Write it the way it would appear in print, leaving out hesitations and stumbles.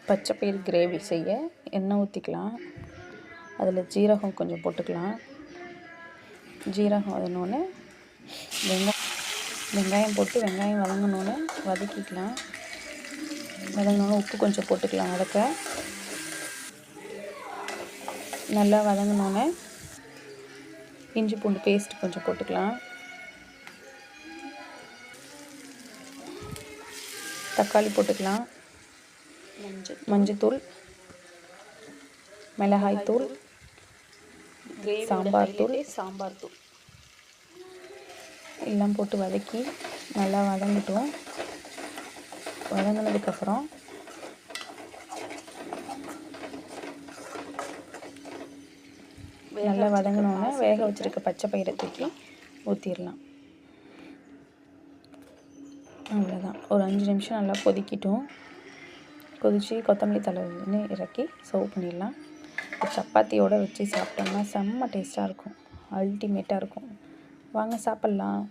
பச்சை பயிறு கிரேவி செய்ய எண்ணெய் ஊற்றிக்கலாம். அதில் ஜீரகம் கொஞ்சம் போட்டுக்கலாம். ஜீரகம் வதங்கினோடனே வெங்காயம் போட்டு வெங்காயம் வதங்கினோடனே வதக்கிக்கலாம். வதங்கினோடனே உப்பு கொஞ்சம் போட்டுக்கலாம். நல்லா வதங்கினோடனே இஞ்சி பூண்டு பேஸ்ட் கொஞ்சம் போட்டுக்கலாம். தக்காளி போட்டுக்கலாம். மஞ்சத்தூள், மிளகாய்த்தூள், சாம்பார் தூள் எல்லாம் போட்டு வதக்கி நல்லா வதங்கிட்டோம். வதங்கினதுக்கப்புறம் நல்லா வதங்கினோன்னே வேக வச்சுருக்க பச்சை பயிரை தூக்கி ஊற்றிடலாம். அவ்வளோதான். ஒரு 5 நிமிஷம் நல்லா கொதிக்கிட்டோம். கொதித்து கொத்தமல்லி தழை இறக்கி சர்வ் பண்ணிடலாம். சப்பாத்தியோடு வச்சு சாப்பிட்டோம்னா செம்ம டேஸ்ட்டாக இருக்கும். அல்டிமேட்டாக இருக்கும். வாங்க சாப்பிட்லாம்.